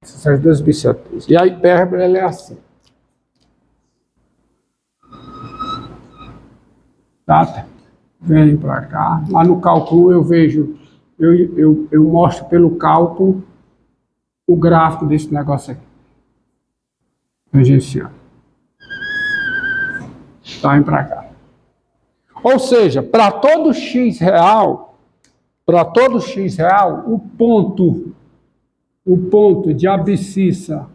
Essas duas bissotrizes. E a hipérbole ela é assim. Tá? Vem para cá. Lá no cálculo eu vejo, eu mostro pelo cálculo o gráfico desse negócio aqui. Tangencial. Tá, vem para cá. Ou seja, para todo x real, o ponto de abscissa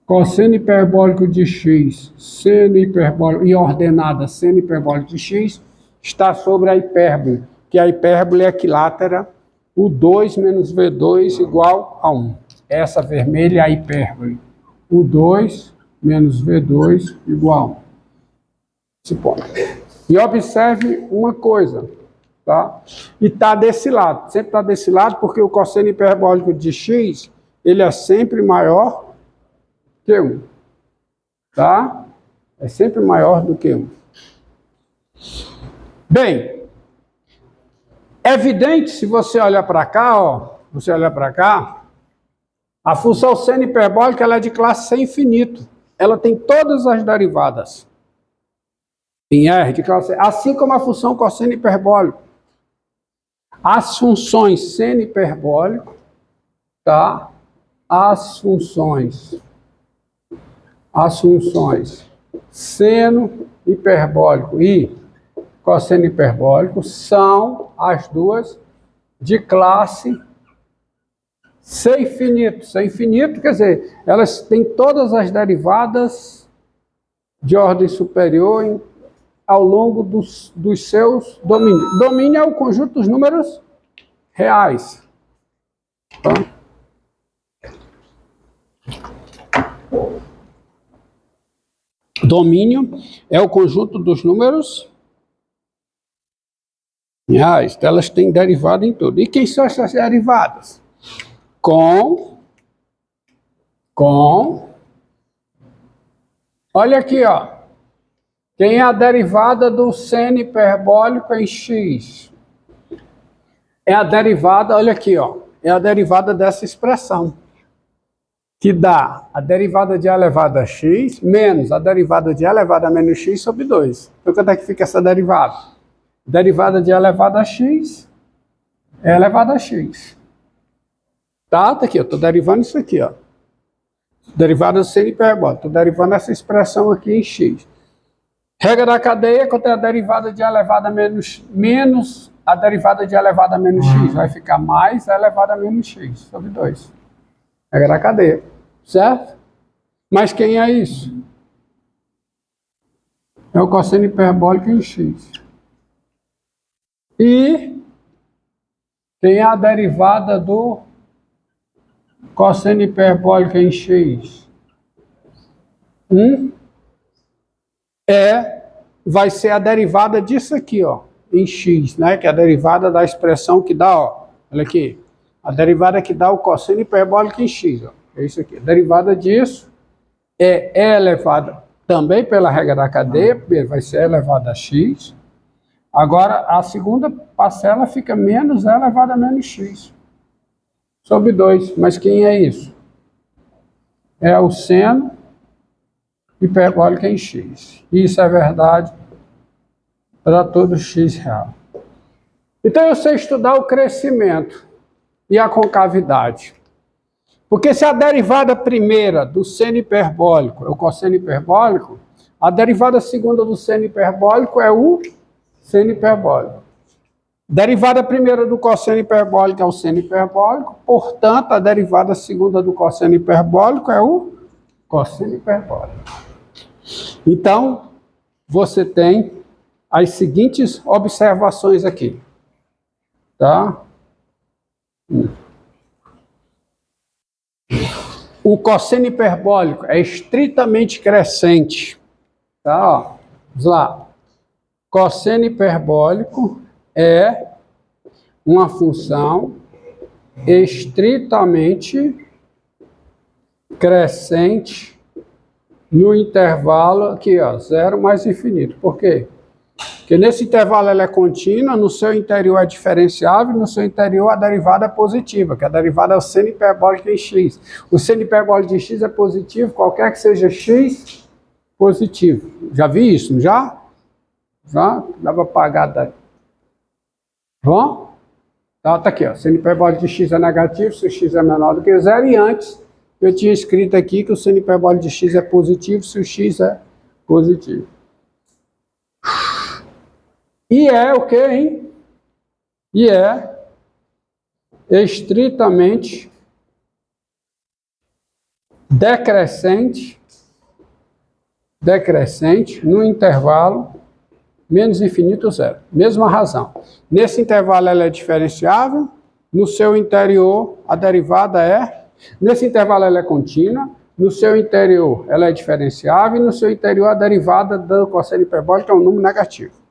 cosseno hiperbólico de x, seno hiperbólico e ordenada seno hiperbólico de x está sobre a hipérbole, que a hipérbole é equilátera, o 2 menos V2 igual a 1. Essa vermelha é a hipérbole. O 2 menos V2 igual a 1. Esse ponto. E observe uma coisa, tá? E está desse lado, sempre está desse lado, porque o cosseno hiperbólico de x, ele é sempre maior que 1, tá? É sempre maior do que 1. Bem, é evidente, se você olhar para cá, ó, a função seno hiperbólica ela é de classe sem infinito. Ela tem todas as derivadas em R de classe, assim como a função cosseno hiperbólico. As funções seno hiperbólico, tá? As funções seno hiperbólico e cosseno hiperbólico são as duas de classe sem infinito. Sem infinito, quer dizer, elas têm todas as derivadas de ordem superior ao longo dos seus domínios. Domínio é o conjunto dos números reais. Tá? Domínio é o conjunto dos números reais. Elas têm derivada em tudo. E quem são essas derivadas? Olha aqui, ó. Quem é a derivada do seno hiperbólico em x? É a derivada, olha aqui, ó. É a derivada dessa expressão. Que dá a derivada de a elevado a x menos a derivada de a elevado a menos x sobre 2. Então, quanto é que fica essa derivada? Derivada de a elevado a x é elevado a x. Tá aqui, eu estou derivando isso aqui, ó. Derivada do seno hiperbólico. Estou derivando essa expressão aqui em x. Regra da cadeia, quanto é a derivada de a elevado a menos a derivada de a elevado a menos x? Vai ficar mais a elevado a menos x sobre 2. Regra da cadeia, certo? Mas quem é isso? É o cosseno hiperbólico em x. E quem é a derivada do cosseno hiperbólico em x? Vai ser a derivada disso aqui, ó, em x, né? Que é a derivada da expressão que dá, ó, olha aqui, a derivada que dá o cosseno hiperbólico em x, ó, é isso aqui. A derivada disso é elevada também pela regra da cadeia, primeiro vai ser elevada a x. Agora, a segunda parcela fica menos e elevado a menos x sobre 2. Mas quem é isso? É o seno hiperbólico em x. Isso é verdade para todo x real. Então, eu sei estudar o crescimento e a concavidade. Porque se a derivada primeira do seno hiperbólico é o cosseno hiperbólico, a derivada segunda do seno hiperbólico é o seno hiperbólico. Derivada primeira do cosseno hiperbólico é o seno hiperbólico, portanto, a derivada segunda do cosseno hiperbólico é o cosseno hiperbólico. Então, você tem as seguintes observações aqui. Tá? O cosseno hiperbólico é estritamente crescente. Tá? Ó, vamos lá. Cosseno hiperbólico é uma função estritamente crescente no intervalo aqui, ó, 0 mais infinito. Por quê? Porque nesse intervalo ela é contínua, no seu interior é diferenciável, no seu interior a derivada é positiva, que a derivada é o seno hiperbólico em x. O seno hiperbólico de x é positivo, qualquer que seja x, positivo. Já vi isso, não já? Já? Dá para apagar daí. Bom? Tá aqui, ó. Seno hiperbólico de x é negativo, se o x é menor do que zero, e antes eu tinha escrito aqui que o seno hiperbólico de x é positivo, se o x é positivo. E é o que, hein? E é estritamente decrescente no intervalo menos infinito zero. Mesma razão. Nesse intervalo ela é diferenciável, no seu interior a derivada é... Nesse intervalo ela é contínua, no seu interior ela é diferenciável, e no seu interior a derivada do cosseno hiperbólico é um número negativo.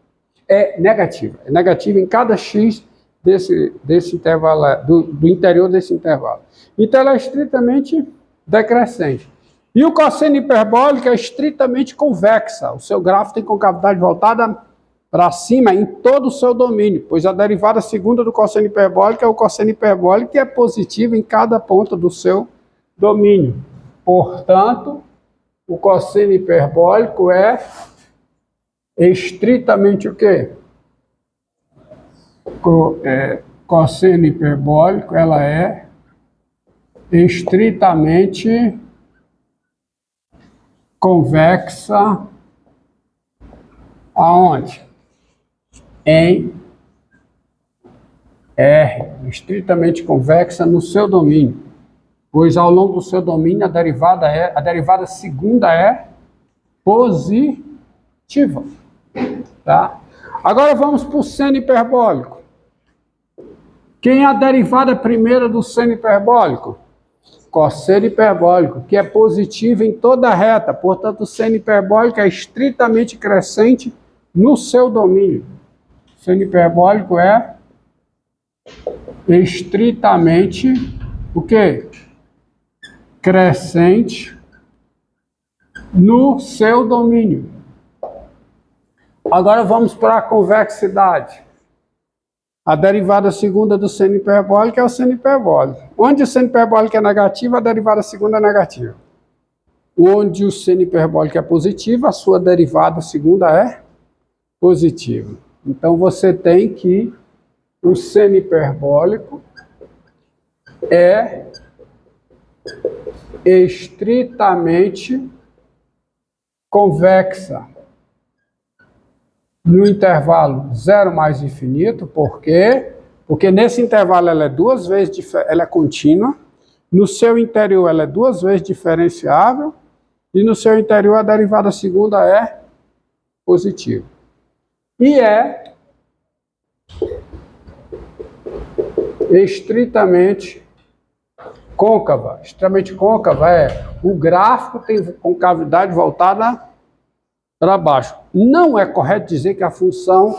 É negativa em cada x desse intervalo, do interior desse intervalo. Então ela é estritamente decrescente. E o cosseno hiperbólico é estritamente convexa. O seu gráfico tem concavidade voltada para cima em todo o seu domínio, pois a derivada segunda do cosseno hiperbólico é o cosseno hiperbólico que é positivo em cada ponto do seu domínio. Portanto, o cosseno hiperbólico é estritamente o quê? Cosseno hiperbólico, ela é estritamente convexa aonde? Em R, estritamente convexa no seu domínio, pois ao longo do seu domínio a derivada segunda é positiva. Tá? Agora vamos para o seno hiperbólico. Quem é a derivada primeira do seno hiperbólico? Cosseno hiperbólico, que é positivo em toda a reta. Portanto, o seno hiperbólico é estritamente crescente no seu domínio. O seno hiperbólico é estritamente o quê? Crescente no seu domínio. Agora vamos para a convexidade. A derivada segunda do seno hiperbólico é o seno hiperbólico. Onde o seno hiperbólico é negativo, a derivada segunda é negativa. Onde o seno hiperbólico é positivo, a sua derivada segunda é positiva. Então você tem que o seno hiperbólico é estritamente convexa no intervalo zero mais infinito. Por quê? Porque nesse intervalo ela é duas vezes, ela é contínua, no seu interior ela é duas vezes diferenciável, e no seu interior a derivada segunda é positiva. E é estritamente côncava. Estritamente côncava é o gráfico tem concavidade voltada para baixo. Não é correto dizer que a função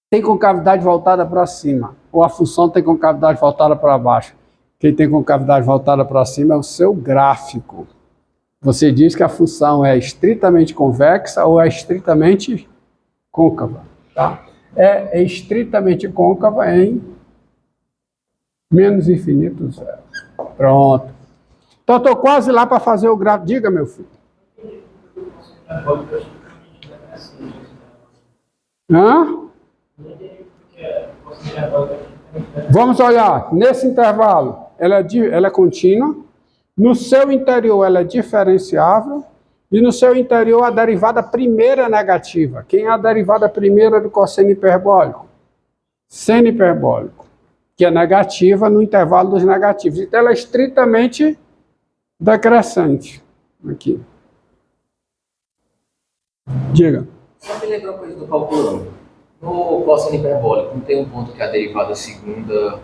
tem concavidade voltada para cima, ou a função tem concavidade voltada para baixo. Quem tem concavidade voltada para cima é o seu gráfico. Você diz que a função é estritamente convexa ou é estritamente côncava. Tá? É estritamente côncava em menos infinito zero. Pronto. Então estou quase lá para fazer o gráfico. Diga, meu filho. Hã? Vamos olhar. Nesse intervalo, ela é contínua. No seu interior, ela é diferenciável. E no seu interior, a derivada primeira é negativa. Quem é a derivada primeira do cosseno hiperbólico? Seno hiperbólico, que é negativa no intervalo dos negativos. Então, ela é estritamente decrescente. Aqui. Diga. Só me lembrar uma coisa do cálculo 1. No cosseno hiperbólico, não tem um ponto que a derivada segunda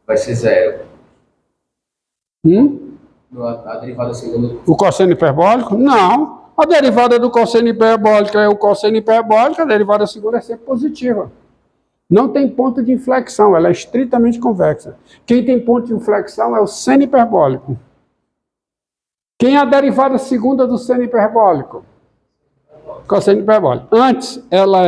vai ser zero? A derivada segunda... O cosseno hiperbólico? Não. A derivada do cosseno hiperbólico é o cosseno hiperbólico, a derivada segunda é sempre positiva. Não tem ponto de inflexão, ela é estritamente convexa. Quem tem ponto de inflexão é o seno hiperbólico. Quem é a derivada segunda do seno hiperbólico? Cosseno hiperbólica. Antes, ela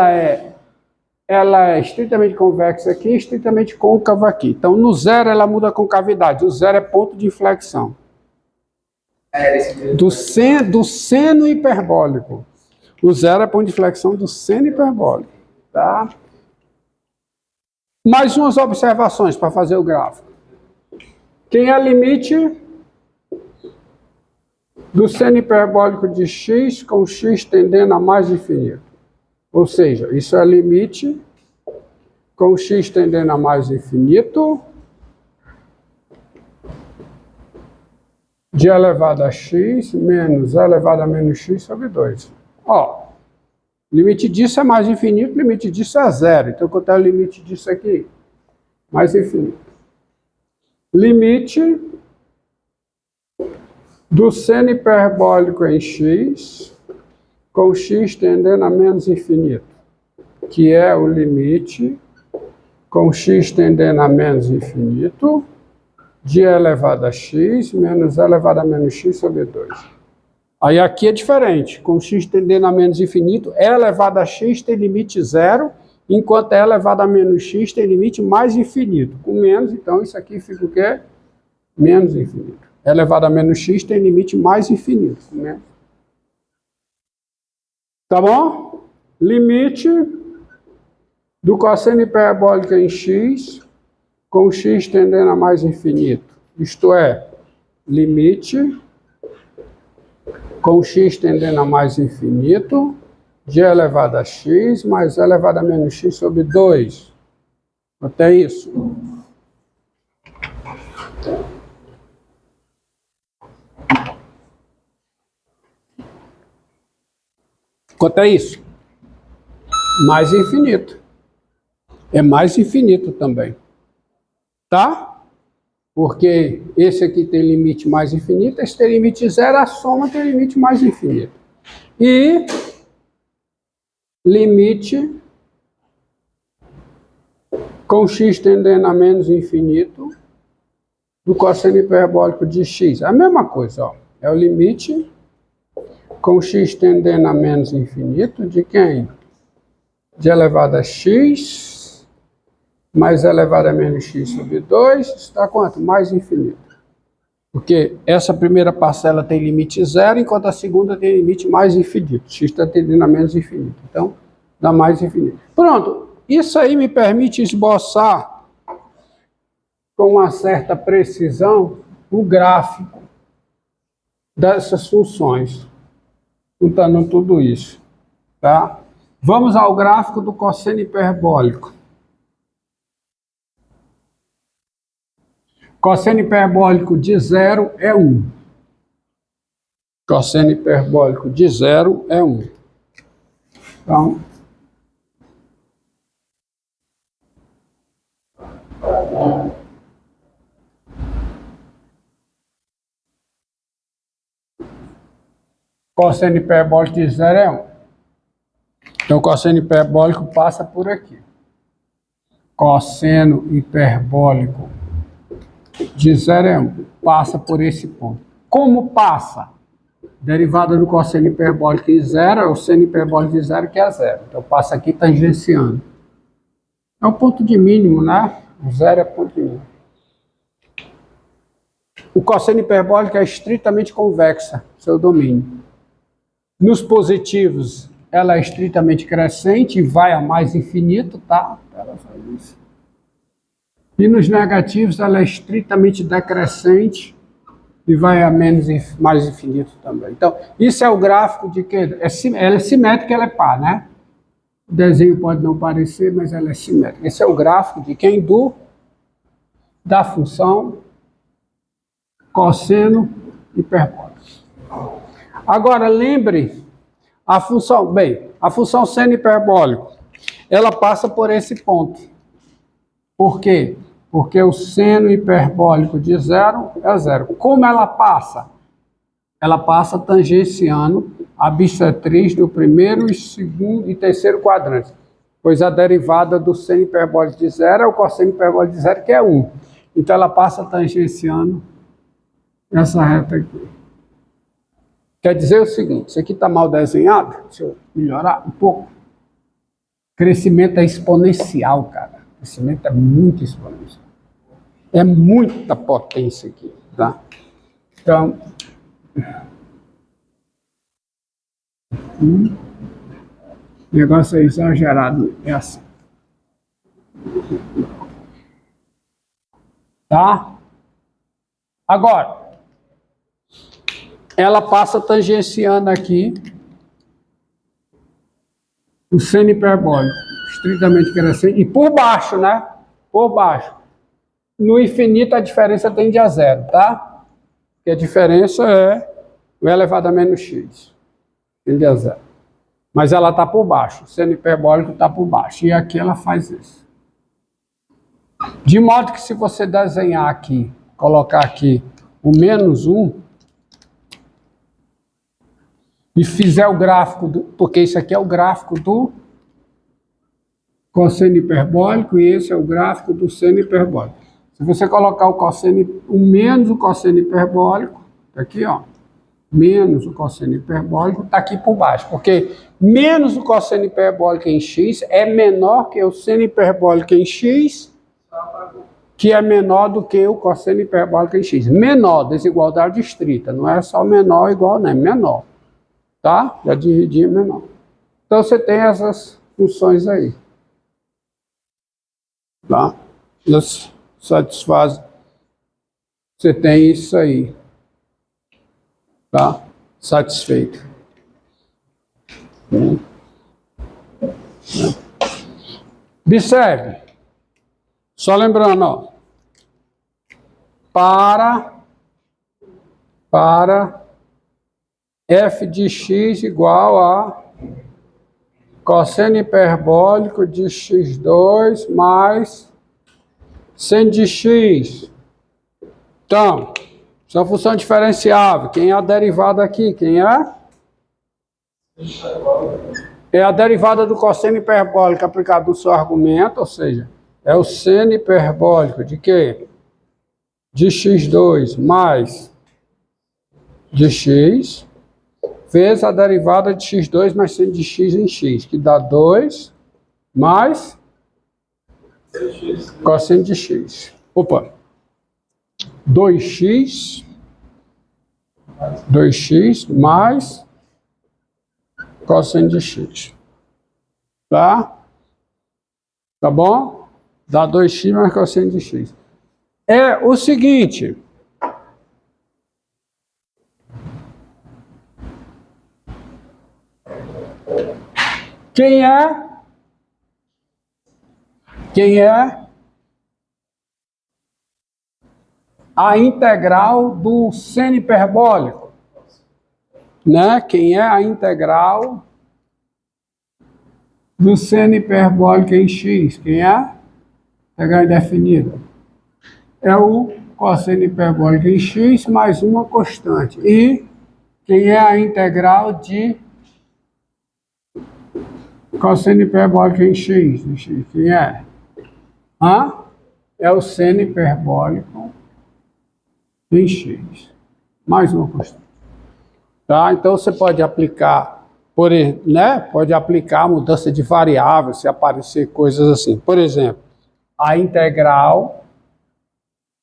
é estritamente convexa aqui e estritamente côncava aqui. Então, no zero, ela muda a concavidade. O zero é ponto de inflexão. Do seno hiperbólico. O zero é ponto de inflexão do seno hiperbólico. Tá? Mais umas observações para fazer o gráfico. Tem a limite do seno hiperbólico de x com x tendendo a mais infinito. Ou seja, isso é limite com x tendendo a mais infinito de elevado a x menos elevado a menos x sobre 2. Ó, limite disso é mais infinito, limite disso é zero. Então, quanto é o limite disso aqui? Mais infinito. Limite do seno hiperbólico em x com x tendendo a menos infinito, que é o limite com x tendendo a menos infinito de elevado a x menos elevado a menos x sobre 2. Aí aqui é diferente, com x tendendo a menos infinito, e elevado a x tem limite zero, enquanto e elevado a menos x tem limite mais infinito. Com menos, então isso aqui fica o quê? Menos infinito. E elevado a menos x tem limite mais infinito. Com menos. Tá bom? Limite do cosseno hiperbólico em x com x tendendo a mais infinito. Isto é, limite com x tendendo a mais infinito de elevado a x mais elevado a menos x sobre 2. Até isso. Quanto é isso? Mais infinito. É mais infinito também. Tá? Porque esse aqui tem limite mais infinito, esse tem limite zero, a soma tem limite mais infinito. E limite com x tendendo a menos infinito do cosseno hiperbólico de x. A mesma coisa, ó. É o limite com x tendendo a menos infinito de quem? De elevado a x mais elevado a menos x sobre 2, está quanto? Mais infinito. Porque essa primeira parcela tem limite zero, enquanto a segunda tem limite mais infinito. X está tendendo a menos infinito. Então, dá mais infinito. Pronto. Isso aí me permite esboçar com uma certa precisão o gráfico dessas funções. Juntando tudo isso. Tá? Vamos ao gráfico do cosseno hiperbólico. Cosseno hiperbólico de zero é 1. Cosseno hiperbólico de zero é 1. Então, cosseno hiperbólico de zero é 1. Então, o cosseno hiperbólico passa por aqui. Cosseno hiperbólico de zero é 1. Passa por esse ponto. Como passa? Derivada do cosseno hiperbólico de zero é o seno hiperbólico de zero, que é zero. Então, passa aqui tangenciando. É o ponto de mínimo, né? O zero é ponto de mínimo. O cosseno hiperbólico é estritamente convexa, seu domínio. Nos positivos, ela é estritamente crescente e vai a mais infinito, tá? Ela faz isso. E nos negativos, ela é estritamente decrescente e vai a menos mais infinito também. Então, isso é o gráfico de que ela é simétrica, ela é pá, né? O desenho pode não parecer, mas ela é simétrica. Esse é o gráfico de quem? Da função cosseno hiperbólico. Agora, lembre, a função seno hiperbólico, ela passa por esse ponto. Por quê? Porque o seno hiperbólico de zero é zero. Como ela passa? Ela passa tangenciando a bissetriz do primeiro, segundo e terceiro quadrante. Pois a derivada do seno hiperbólico de zero é o cosseno hiperbólico de zero, que é 1. Então ela passa tangenciando essa reta aqui. Quer dizer o seguinte, isso aqui está mal desenhado, deixa eu melhorar um pouco. Crescimento é exponencial, cara. Crescimento é muito exponencial. É muita potência aqui, tá? Então, o negócio é exagerado, é assim. Tá? Agora, ela passa tangenciando aqui o seno hiperbólico, estritamente crescente, e por baixo, né? Por baixo. No infinito a diferença tende a zero, tá? Porque a diferença é o elevado a menos x. Tende a zero. Mas ela está por baixo, o seno hiperbólico está por baixo. E aqui ela faz isso. De modo que se você desenhar aqui, colocar aqui o menos 1, e fizer o gráfico, porque isso aqui é o gráfico do cosseno hiperbólico e esse é o gráfico do seno hiperbólico. Se você colocar o menos o cosseno hiperbólico, tá aqui, ó, menos o cosseno hiperbólico, está aqui por baixo, porque menos o cosseno hiperbólico em x é menor que o seno hiperbólico em x, que é menor do que o cosseno hiperbólico em x. Menor, desigualdade estrita, não é só menor igual, não é menor. Tá? Já dividi menor. Então você tem essas funções aí. Tá? Elas satisfazem. Você tem isso aí. Tá? Satisfeito. Observe. Só lembrando, ó. Para f de x igual a cosseno hiperbólico de x2 mais seno de x. Então, isso é uma função diferenciável. Quem é a derivada aqui? Quem é? É a derivada do cosseno hiperbólico aplicado no seu argumento, ou seja, é o seno hiperbólico de quê? De x2 mais de x, vezes a derivada de x2 mais seno de x em x, que dá 2 mais cosseno de x. Opa! 2x mais cosseno de x. Tá? Tá bom? Dá 2x mais cosseno de x. É o seguinte. Quem é a integral do seno hiperbólico? Né? Quem é a integral do seno hiperbólico em x? Quem é? Integral indefinida. É o cosseno hiperbólico em x mais uma constante. E quem é a integral de cosseno hiperbólico em x? Quem é? É o seno hiperbólico em x. Mais uma constante. Tá? Então você pode aplicar, pode aplicar a mudança de variável, se aparecer coisas assim. Por exemplo, a integral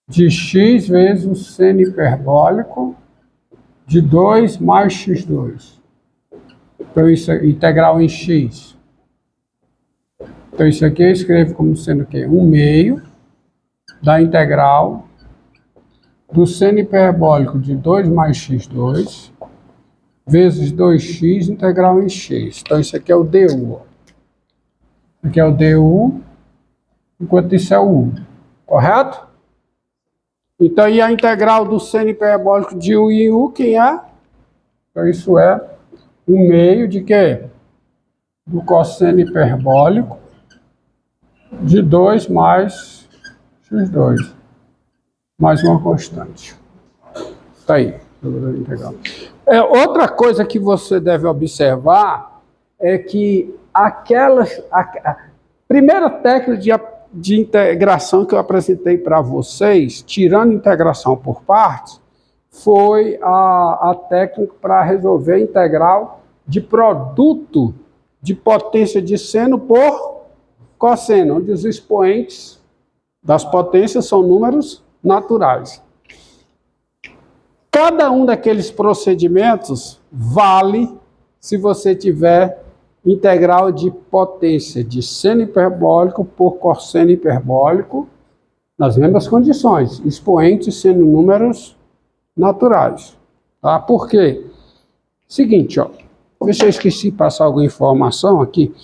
de x vezes o seno hiperbólico de 2 mais x2. Então isso é integral em x. Então isso aqui eu escrevo como sendo o quê? 1/2 da integral do seno hiperbólico de 2 mais x2 vezes 2x integral em x. Então isso aqui é o du. Aqui é o du, enquanto isso é o u. Correto? Então, e a integral do seno hiperbólico de u em u, quem é? Então isso é 1/2 de quê? Do cosseno hiperbólico de 2 mais x2. Mais uma constante. Está aí. Outra coisa que você deve observar é que a primeira técnica de integração que eu apresentei para vocês, tirando integração por partes, foi a técnica para resolver a integral de produto de potência de seno por cosseno, onde os expoentes das potências são números naturais. Cada um daqueles procedimentos vale se você tiver integral de potência de seno hiperbólico por cosseno hiperbólico nas mesmas condições, expoentes sendo números naturais. Tá? Por quê? Seguinte, ó, deixa eu esqueci de passar alguma informação aqui.